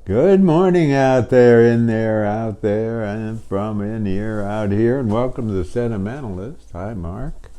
Good morning out there, in there, out there, and from in here, out here, and welcome to the Sentimentalist. Hi, Mark.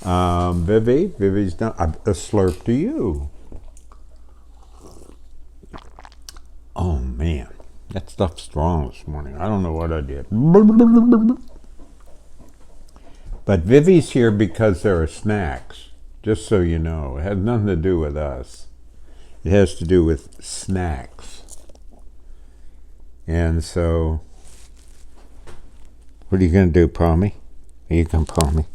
Vivi's done a slurp to you. Oh man, that stuff's strong this morning. I don't know what I did. But Vivi's here because there are snacks, just so you know. It has nothing to do with us. It has to do with snacks. And so, what are you going to do, Palmy? Are you going to Palmy?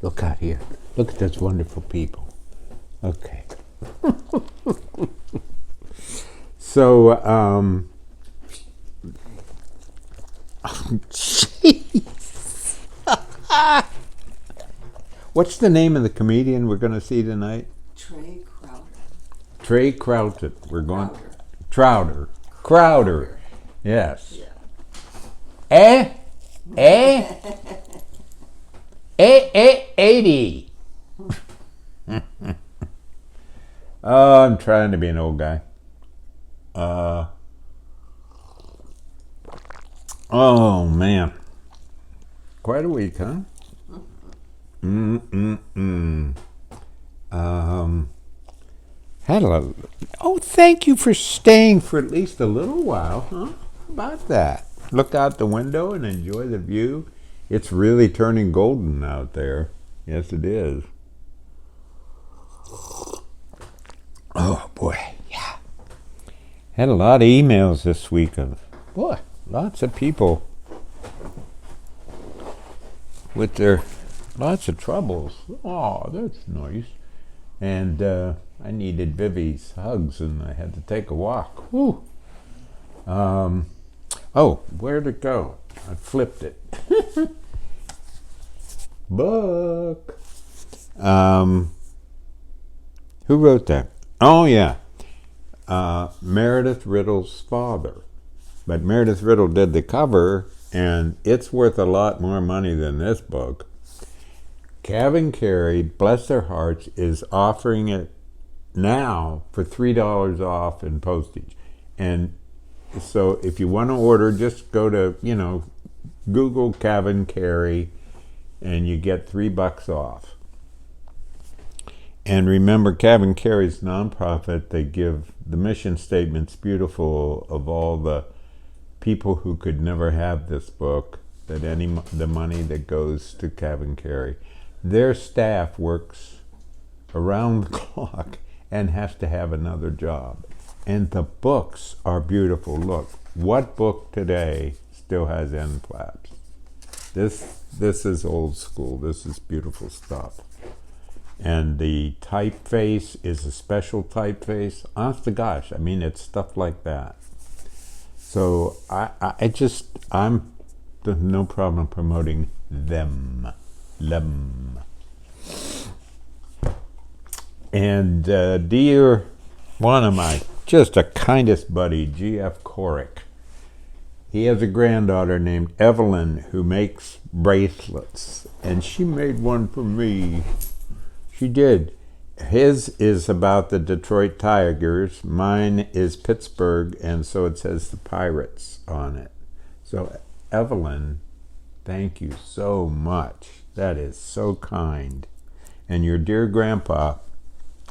Look out here. Look at those wonderful people. Okay. So, jeez. What's the name of the comedian we're going to see tonight? Trey Crowder. Trey Crowder. We're going. Crowder. Yes. Yeah. Eh? 80. Oh, I'm trying to be an old guy. Oh man, quite a week, huh? Had a. Oh, thank you for staying for at least a little while, huh? How about that? Look out the window and enjoy the view. It's really turning golden out there. Yes, it is. Oh boy, yeah. Had a lot of emails this week of lots of people with their lots of troubles. Oh, that's nice. And I needed Vivi's hugs, and I had to take a walk. Whew. Oh, where'd it go? I flipped it. Book. Who wrote that? Oh, yeah. Meredith Riddle's father. But Meredith Riddle did the cover, and it's worth a lot more money than this book. Cav & Carey, bless their hearts, is offering it now for $3 off in postage. And so if you want to order, just go to, Google Cav & Carey, and you get $3 off. And remember, Cav & Carey's nonprofit, they give the mission statements beautiful of all the people who could never have this book, that the money that goes to Cav & Carey. Their staff works around the clock and has to have another job. And the books are beautiful. Look, what book today still has end flaps? This is old school. This is beautiful stuff. And the typeface is a special typeface. Honest to gosh, I mean, it's stuff like that. So I'm no problem promoting them. And dear one of my, just a kindest buddy, G.F. Corick, he has a granddaughter named Evelyn who makes bracelets, and she made one for me. She did. His is about the Detroit Tigers. Mine is Pittsburgh, and so it says the Pirates on it. So, Evelyn, thank you so much. That is so kind. And your dear grandpa,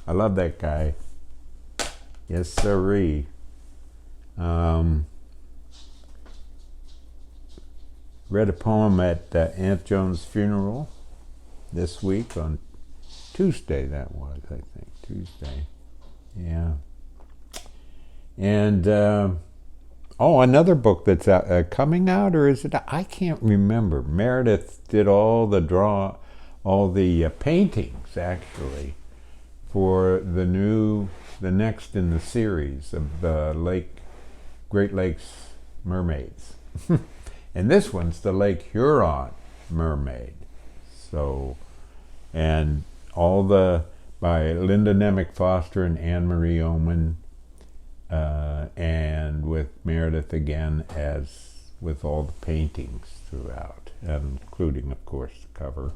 I love that guy. Yes, sirree. Read a poem at Aunt Joan's funeral this week on Tuesday, that was, I think. Tuesday. Yeah. And, another book that's coming out, or is it? I can't remember. Meredith did all the paintings, actually, for the next in the series of the Great Lakes Mermaids. And this one's the Lake Huron Mermaid. So, and all by Linda Nemec Foster and Anne Marie Oman, and with Meredith again, as with all the paintings throughout, including, of course, the cover.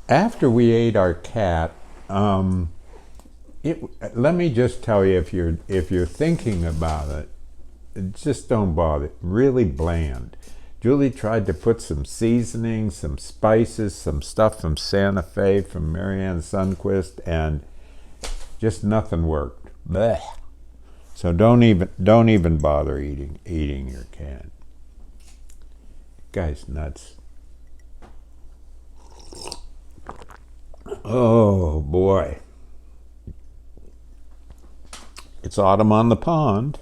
After we ate our cat, it, let me just tell you, if you're thinking about it, just don't bother. Really bland. Julie tried to put some seasoning, some spices, some stuff from Santa Fe, from Marianne Sundquist, and just nothing worked. Blech. So don't even bother eating your can. Guy's nuts. Oh boy. It's autumn on the pond.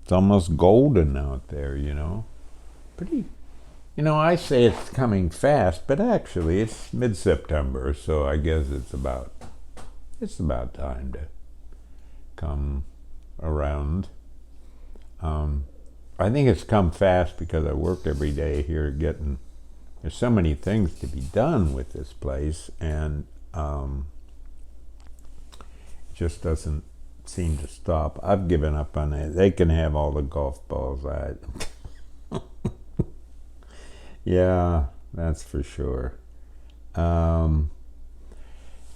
It's almost golden out there, you know. Pretty, you know, I say it's coming fast, but actually it's mid-September, so I guess it's about time to come around. I think it's come fast because I work every day here there's so many things to be done with this place, and it just doesn't seem to stop. I've given up on it. They can have all the golf balls. Yeah, that's for sure. Now,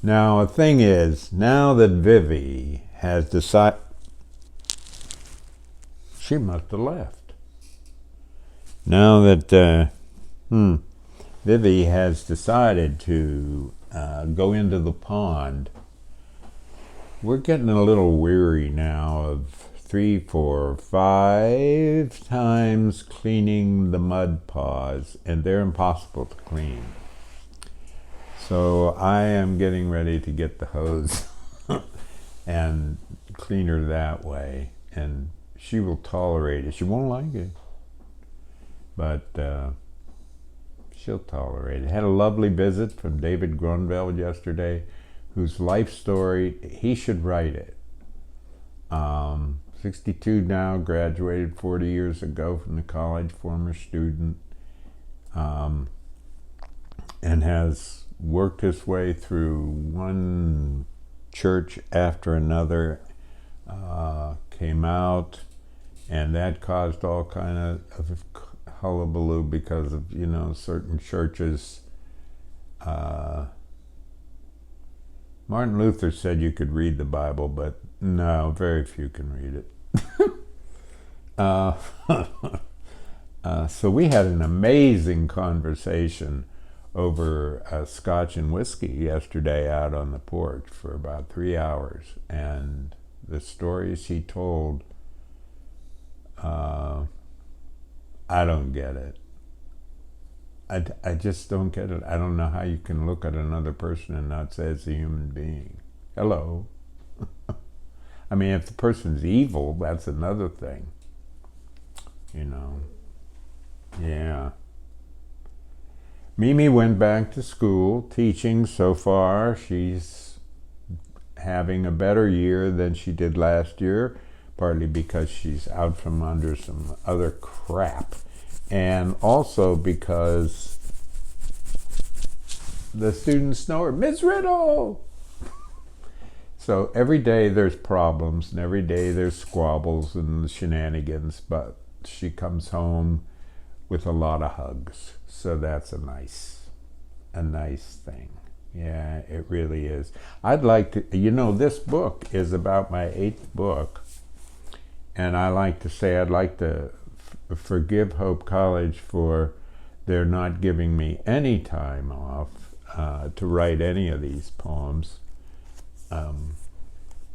the thing is, now that Vivi has decided, she must have left. Now that Vivi has decided to go into the pond, we're getting a little weary now of 3, 4, 5 times cleaning the mud paws, and they're impossible to clean. So I am getting ready to get the hose and clean her that way, and she will tolerate it. She won't like it, but she'll tolerate it. Had a lovely visit from David Grunfeld yesterday, whose life story, he should write it. 62 now, graduated 40 years ago from the college, former student, and has worked his way through one church after another, came out, and that caused all kind of hullabaloo because of, you know, certain churches. Martin Luther said you could read the Bible, but no, very few can read it. So we had an amazing conversation over scotch and whiskey yesterday out on the porch for about 3 hours, and the stories he told, I don't get it. I just don't get it. I don't know how you can look at another person and not say it's a human being. Hello. I mean, if the person's evil, that's another thing. You know. Yeah. Mimi went back to school, teaching so far. She's having a better year than she did last year, partly because she's out from under some other crap, and also because the students know her, Ms. Riddle! So every day there's problems, and every day there's squabbles and shenanigans, but she comes home with a lot of hugs. So that's a nice thing. Yeah, it really is. I'd like to, you know, this book is about my 8th book, and I like to say I'd like to forgive Hope College for their not giving me any time off to write any of these poems.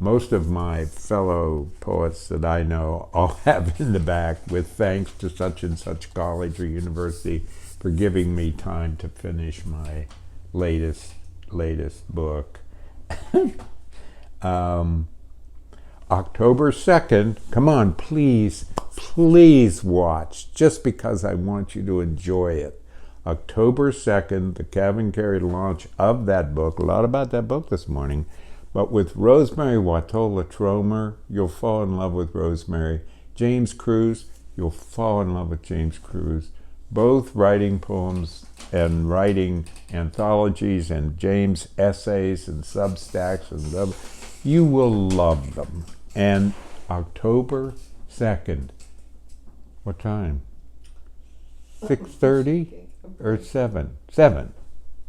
Most of my fellow poets that I know all have in the back, with thanks to such and such college or university for giving me time to finish my latest book. October 2nd, come on, please watch, just because I want you to enjoy it. October 2nd, the Kevin Carey launch of that book. A lot about that book this morning. But with Rosemary Watola Tromer, you'll fall in love with Rosemary. James Cruz, you'll fall in love with James Cruz. Both writing poems and writing anthologies, and James essays and Substacks, and you will love them. And October 2nd, what time? 6:30 or 7? 7.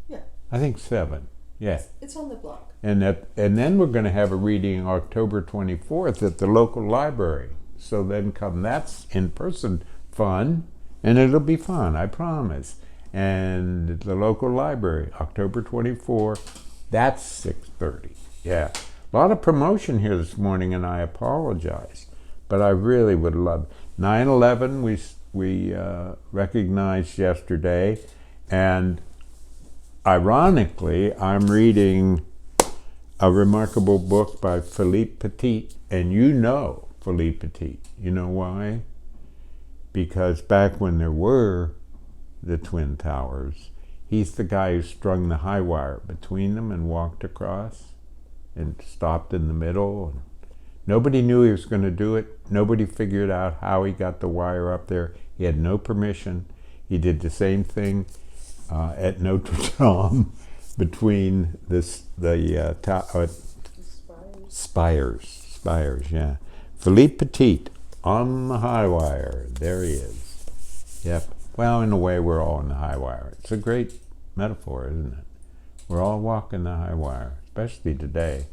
Yeah. I think 7. Yeah. It's on the blog. And then we're going to have a reading October 24th at the local library. So then that's in-person fun, and it'll be fun, I promise. And the local library, October 24th, that's 6:30. Yeah. A lot of promotion here this morning, and I apologize. But I really would love 9/11 we recognized yesterday, and ironically, I'm reading a remarkable book by Philippe Petit, and you know Philippe Petit. You know why? Because back when there were the Twin Towers, he's the guy who strung the high wire between them and walked across and stopped in the middle. And nobody knew he was going to do it. Nobody figured out how he got the wire up there. He had no permission. He did the same thing at Notre Dame between the spires, yeah. Philippe Petit on the high wire. There he is. Yep. Well, in a way, we're all on the high wire. It's a great metaphor, isn't it? We're all walking the high wire, especially today.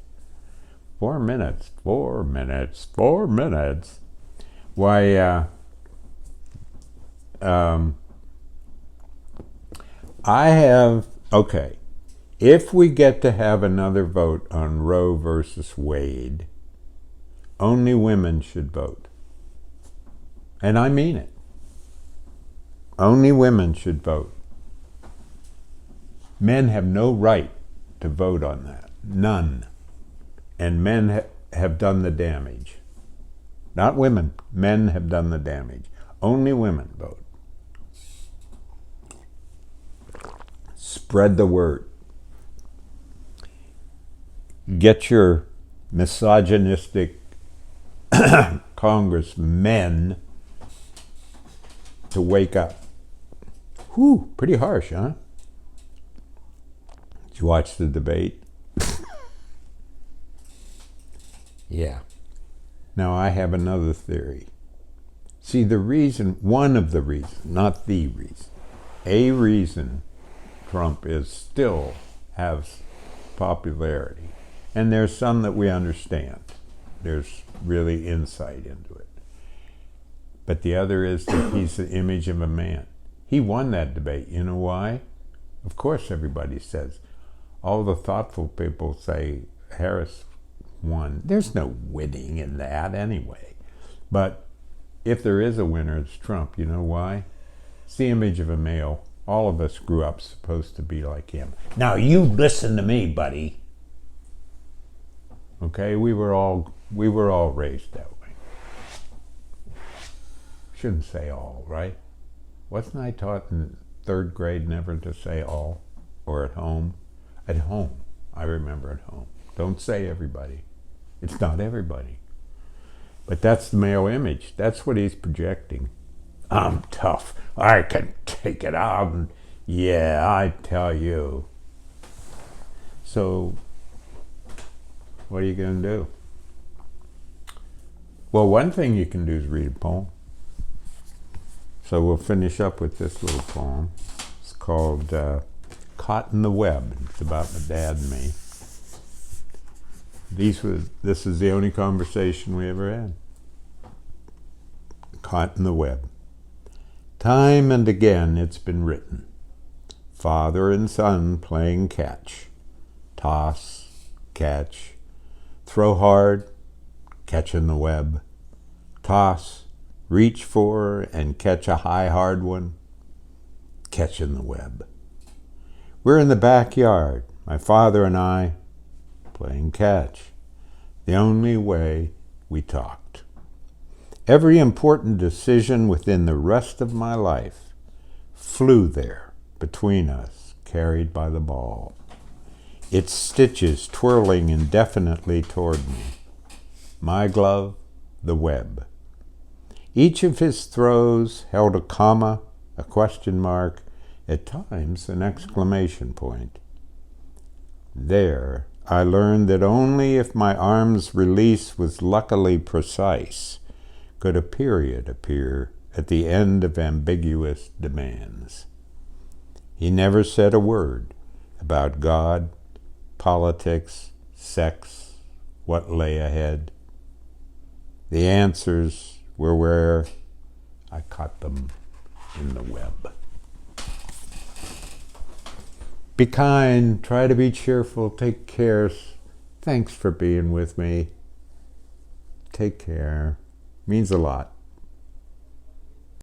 4 minutes. Why, okay, if we get to have another vote on Roe versus Wade, only women should vote. And I mean it. Only women should vote. Men have no right to vote on that. None. And men have done the damage. Not women. Men have done the damage. Only women vote. Spread the word. Get your misogynistic congressmen to wake up. Whew, pretty harsh, huh? Did you watch the debate? Yeah. Now I have another theory. See, one of the reasons, not the reason, a reason Trump still has popularity, and there's some that we understand. There's really insight into it. But the other is that he's the image of a man. He won that debate. You know why? Of course everybody says. All the thoughtful people say Harris won. There's no winning in that anyway. But if there is a winner, it's Trump. You know why? It's the image of a male. All of us grew up supposed to be like him. Now you listen to me, buddy. Okay, we were all raised that way. Shouldn't say all, right? Wasn't I taught in 3rd grade never to say all? Or at home? At home. I remember at home. Don't say everybody. It's not everybody. But that's the male image. That's what he's projecting. I'm tough. I can take it out. Yeah, I tell you. So, what are you going to do? Well, one thing you can do is read a poem. So we'll finish up with this little poem. It's called Caught in the Web. It's about my dad and me. This is the only conversation we ever had. Caught in the web. Time and again it's been written. Father and son playing catch. Toss, catch, throw hard, catch in the web. Toss, reach for and catch a high hard one. Catch in the web. We're in the backyard, my father and I, playing catch. The only way we talked. Every important decision within the rest of my life flew there between us, carried by the ball. Its stitches twirling indefinitely toward me. My glove, the web. Each of his throws held a comma, a question mark, at times an exclamation point. There, I learned that only if my arm's release was luckily precise could a period appear at the end of ambiguous demands. He never said a word about God, politics, sex, what lay ahead. The answers were where I caught them in the web. Be kind, try to be cheerful, take care. Thanks for being with me. Take care. Means a lot.